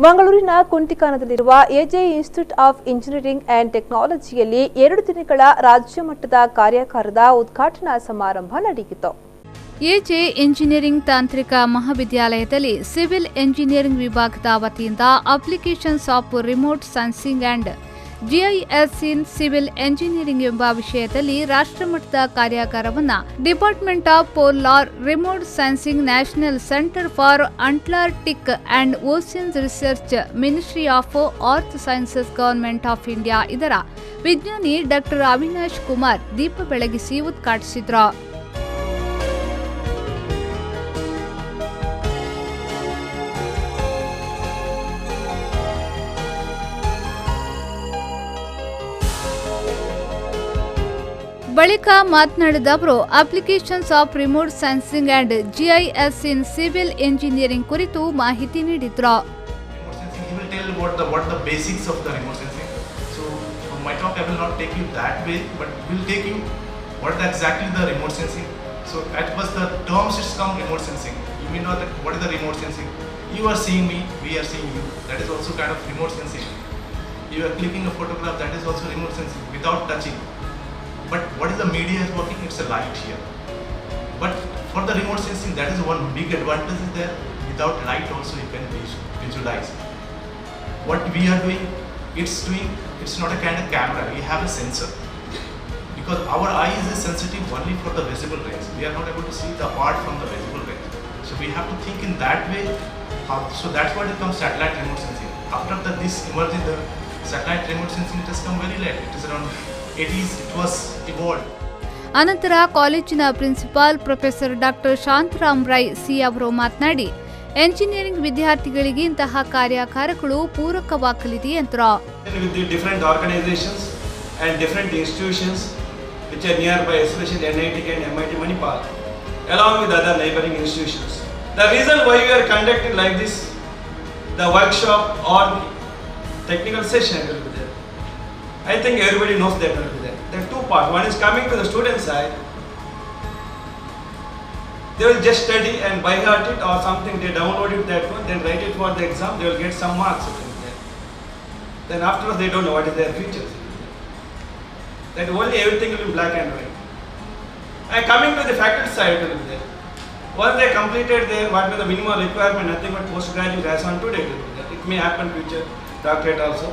ಮಂಗಳೂರಿನ ಕುಂಟಿಕಾನದಲ್ಲಿರುವ AJ institute of engineering and ಟೆಕ್ನಾಲಜಿಯಲ್ಲಿ 2 ದಿನಗಳ ರಾಜ್ಯ ಮಟ್ಟದ ಕಾರ್ಯಾಗಾರದ ಉದ್ಘಾಟನಾ ಸಮಾರಂಭ ನಡೆಯಿತು. ಎಜೆ ಇಂಜಿನಿಯರಿಂಗ್ ತಾಂತ್ರಿಕ ಮಹಾವಿದ್ಯಾಲಯದಲ್ಲಿ ಸಿವಿಲ್ ಎಂಜಿನಿಯರಿಂಗ್ ವಿಭಾಗದ ವತಿಯಿಂದ applications of remote sensing and GIS in civil engineering ಎಂಬ ವಿಷಯದಲ್ಲಿ ರಾಷ್ಟ್ರಮಟ್ಟದ ಕಾರ್ಯಾಗಾರವನ್ನು department of polar remote sensing national centre for Atlantic and oceans research ministry of earth sciences government of India ಇದರ ವಿಜ್ಞಾನಿ doctor Avinash Kumar ದೀಪ ಬೆಳಗಿಸಿ ಉದ್ಘಾಟಿಸಿದರು. ಬಳಿಕ ಮಾತನಾಡಿದ ಅವರು applications of remote sensing and GIS in civil engineering ಕುರಿತು ಮಾಹಿತಿ ನೀಡಿದರು. What the basics of the remote sensing. So from my talk I will not take you that way, but will take you what exactly the remote sensing. So at first the terms it's come remote sensing. You may know that what is the remote sensing. You are seeing me, we are seeing you. That is also kind of remote sensing. You are clicking a photograph, that is also remote sensing without touching. But what is the media is working? It's a light here. But for the remote sensing, that is one big advantage is there. Without light also you can visualize. What we are doing, it's not a kind of camera. We have a sensor. Because our eyes is sensitive only for the visible rays. We are not able to see the apart from the visible rays. So we have to think in that way. So that's why it comes satellite remote sensing. After that, this emerged the satellite remote sensing. It has come very late. It is around 80s. It was evolved. ಅನಂತರ ಕಾಲೇಜಿನ principal professor doctor Shantharam Rai C ಅವರು ಮಾತನಾಡಿ engineering ವಿದ್ಯಾರ್ಥಿಗಳಿಗೆ ಇಂತಹ ಕಾರ್ಯಾಗಾರಗಳು ಪೂರಕವಾಗಲಿದೆ ಎಂದರು. With the different organizations and different institutions which are nearby, especially NIT and MIT Manipal, along with other neighboring institutions. The reason why we are conducting like this, the workshop or technical session will be there. I think everybody knows that will be there. There are two parts. One is coming to the student side. They will just study and by heart it or something. They download it that one, then write it for the exam. They will get some marks. Then afterwards they don't know what is their future. That only everything will be black and white. And coming to the faculty side, it will be there. Once they completed their what was the minimal requirement, nothing but postgraduate as on today. It may happen future doctorate also.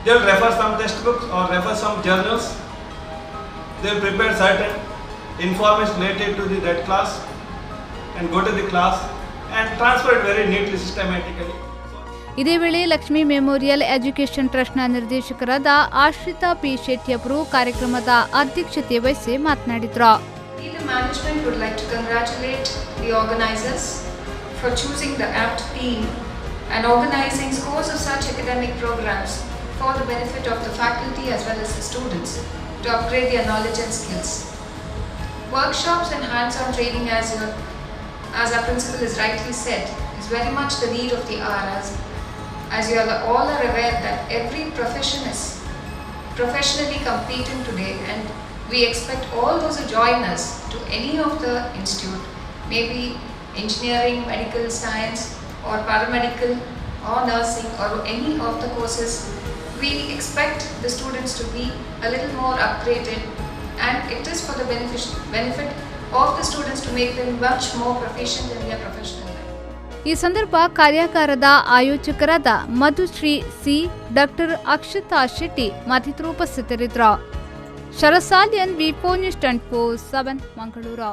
They will refer some textbooks or refer some journals. They will prepare certain information related to that class and go to the class and transfer it very neatly, systematically. ಇದೇ ವೇಳೆ Lakshmi memorial education ಟ್ರಸ್ಟ್ನ ನಿರ್ದೇಶಕರಾದ Ashrita P Shetty ಅವರು ಕಾರ್ಯಕ್ರಮದ ಅಧ್ಯಕ್ಷತೆ ವಹಿಸಿ ಮಾತನಾಡಿದರು. The management would like to congratulate the organizers for choosing the apt team and organizing scores of such academic programs for the benefit of the faculty as well as the students to upgrade their knowledge and skills. Workshops and hands-on training, as our principal has rightly said, is very much the need of the hour. As you all are aware that every profession is professionally competing today, and we expect all those who join us to any of the institute, maybe engineering, medical science or paramedical or nursing or any of the courses, we expect the students to be a little more upgraded, and it is for the benefit of the students to make them much more proficient in their professional life. ಈ ಸಂದರ್ಭ ಕಾರ್ಯಾಗಾರದ ಆಯೋಜಕರಾದ Madhushree C, doctor Akshata Shetty ಮತ್ತಿತರರು ಉಪಸ್ಥಿತರಿದ್ದರು. ಶರಸಾಲಿಯನ್ ವಿ4 news 24/7 Mangaluru.